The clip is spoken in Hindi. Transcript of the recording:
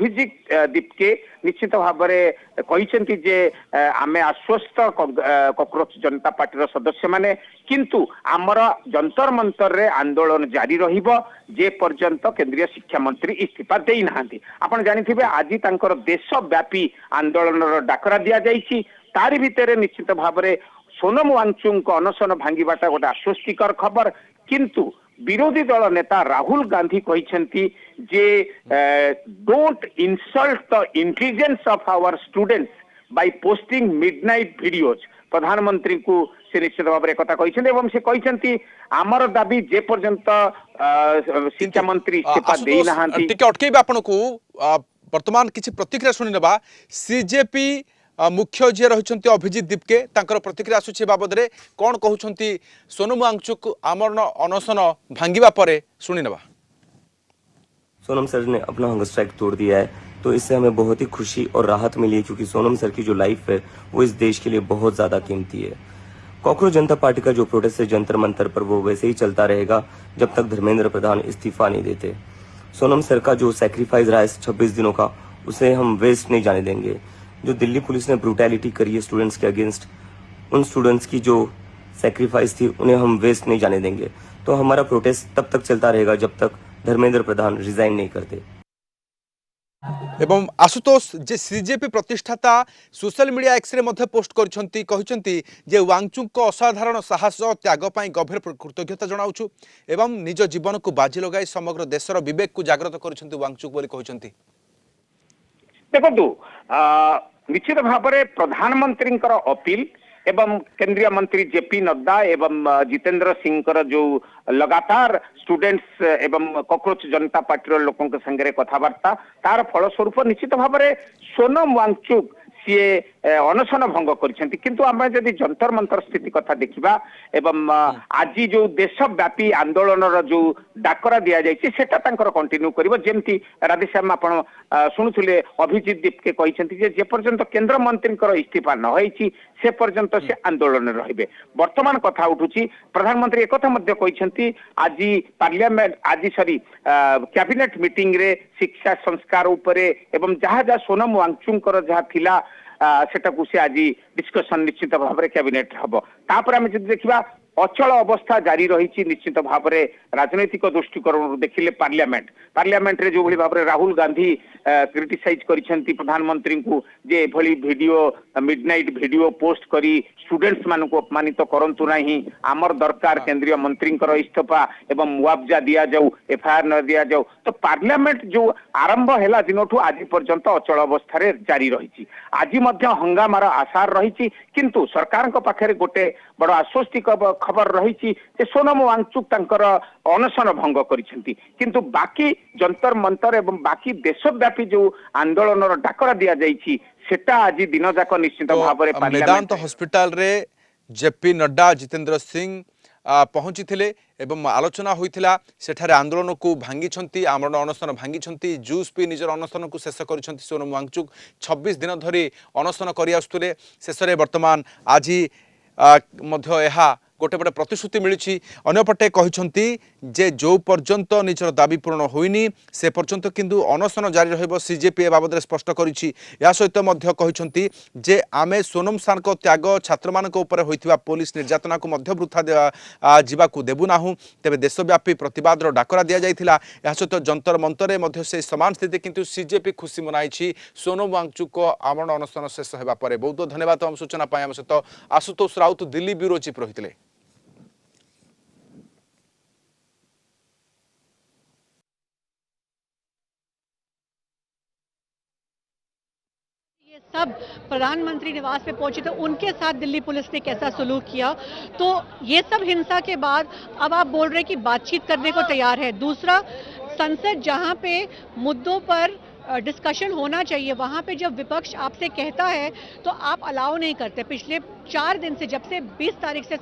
अभिजीत दीपके निश्चित भाव कहते जे आमे आश्वस्त कॉकरोच जनता पार्टी सदस्य माने किंतु आमर जंतर मंतर रे आंदोलन जारी रहिबो जे पर्यंत केंद्रीय शिक्षा मंत्री इस्तीफा देई नाहांती। आपण जानिथिबे आज तांकर देशव्यापी आंदोलन डाकरा दिया जाइछि। तारि भितरे निश्चित भाव सोनम वांगचुक अनशन भांगीबाटा गोटे आश्वस्तिकर खबर किंतु विरोधी दल नेता राहुल गांधी कहते जे don't insult the intelligence of our students by posting midnight videos. प्रधानमंत्री को से निश्चित भाव में कथा से कहते आमर दाबी जे पर्यंत शिक्षा मंत्री इस्तीफा देई नाहांती। टिके अटकेबा आपन को वर्तमान किछि प्रतिक्रिया सुनि नेबा। सीजेपी मुख्य जी रही अभिजीत दीपके तांकर प्रतिक्रिया आसुछि बाबद रे कोन कहउछंती सोनम वांगचुक आमरण अनशन भांगीबा परे सुनि नेबा। सोनम सर ने अपना हंगर स्ट्राइक तोड़ दिया है तो इससे हमें बहुत ही खुशी और राहत मिली है क्योंकि सोनम सर की जो लाइफ है वो इस देश के लिए बहुत ज्यादा कीमती है। कॉकरोच जनता पार्टी का जो प्रोटेस्ट है जंतर मंतर पर वो वैसे ही चलता रहेगा जब तक धर्मेंद्र प्रधान इस्तीफा नहीं देते। सोनम सर का जो सैक्रिफाइस रहा है 26 दिनों का उसे हम वेस्ट नहीं जाने देंगे। जो दिल्ली पुलिस ने ब्रूटैलिटी करी है स्टूडेंट्स के अगेंस्ट, उन स्टूडेंट्स की जो सैक्रिफाइस थी उन्हें हम वेस्ट नहीं जाने देंगे। तो हमारा प्रोटेस्ट तब तक चलता रहेगा जब तक धर्मेंद्र प्रधान रिजाइन नहीं करते। एवं आशुतोष जे सीजेपी प्रतिष्ठाता सोशल मीडिया एक्स रे मध्य पोस्ट करछंती कहछंती जे वांगचुक को असाधारण साहस त्याग पई गभीर कृतज्ञता जणाउछु एवं निज जीवन को बाजी लगाई समग्र देशर विवेक को जागृत करछंती वांगचुक बोली कहछंती। देखो निश्चित भाव में प्रधानमंत्री अपील एवं केंद्रीय मंत्री जेपी नड्डा एवं जितेंद्र सिंह जो लगातार स्टूडेंट्स एवं कॉकरोच जनता पार्टी लोकों के संगे कथबार्ता तार फलस्वरूप निश्चित भाव में सोनम वांगचुक सी अनशन भंग करछंती किंतु आम जदि जंतर मंतर स्थिति कथा देखिबा एवं आज जो देशव्यापी आंदोलन जो डाकरा दिया जायछि सेटा तांकर कंटिन्यू करिवो जेमती राधेश्याम आपण सुनुथिले अभिजीत दीपके कहछंती जे पर्यंत केंद्र मंत्री इस्तीफा न होईछि से पर्यंत से आंदोलन रहिबे। वर्तमान कथा उठुछि प्रधानमंत्री एकथा मध्य कहछंती आज पार्लियामेंट आज सॉरी कैबिनेट मीटिंग रे शिक्षा संस्कार उपरे एवं जहाँ जहाँ सोनम वांगचुक जहाँ थिला सेटा को से आज डिस्कशन निश्चित भाव में कैबिनेट हम तापर आम जब देखा अचल अवस्था जारी रही निश्चित भाव में राजनैतिक दृष्टिकोण देखिले पार्लियामेंट रे जो भली भाव में राहुल गांधी क्रिटिसाइज करिसेंती प्रधानमंत्री को जे भली वीडियो मिडनाइट वीडियो पोस्ट करी स्टूडेंट्स मान को अपमानित करंतु नहीं आमर दरकार केंद्रीय मंत्री इस्तीफा एवं मुआवजा दिया जाऊ एफआईआर न दिया जाऊ। तो पार्लियामेंट जो आरंभ है दिनठू आज पर्यंत अचल अवस्था जारी रही आज हंगामार आसार रही किंतु सरकार पाखे गोटे बड़ आश्वस्तिक खबर रही सोनम वांगचुक तांकर अनशन भंग करिसेंती किंतु बाकी जंतर मंतर एवं बाकी देशव्यापी जो आंदोलन डाकरा दिया जाइछि सेटा आज दिन जाक निश्चित भाव में मेदांत हॉस्पिटल रे जेपी नड्डा जितेंद्र सिंह पहुंची थिले एवं आलोचना होइथिला सेठारे आंदोलन को भांगी आमरण अनशन भांगी जूस पी निजर अनशन को शेष कर सोनम वांगचुक 26 दिन धरी अनशन कर आसुले शेष वर्तमान आज गोटे पटे प्रतिश्रुति मिली अंपटे कहते जे जो पर्यंत निजर दाबी पूरण होइनी से पर्यंत किंतु अनशन जारी रहिबो सीजेपी बाबद स्पष्ट करिछि। या सहित मध्य कहते जे आमे सोनम सार को त्याग छात्र मानक ऊपर होइथिबा पुलिस निर्यातना को मध्य वृथा जीवाकू देबु नाहु तेबे देशव्यापी प्रतिवाद डाकरा दिया जाइथिला। या सहित जंतर मंतरे मध्य से समान स्थिति किंतु सीजेपी खुशी मनाइछि सोनम वांगचुक को आमरण अनशन शेष हेबा परे। बहुत बहुत धन्यवाद हम सूचना पाए आम सहित आशुतोष राउत दिल्ली ब्यूरो चीफ रहिथिले। ये सब प्रधानमंत्री निवास पे पहुंचे थे उनके साथ दिल्ली पुलिस ने कैसा सलूक किया। तो ये सब हिंसा के बाद अब आप बोल रहे हैं कि बातचीत करने को तैयार है। दूसरा, संसद जहां पे मुद्दों पर डिस्कशन होना चाहिए वहां पे जब विपक्ष आपसे कहता है तो आप अलाउ नहीं करते। पिछले 4 दिन से जब से 20 तारीख से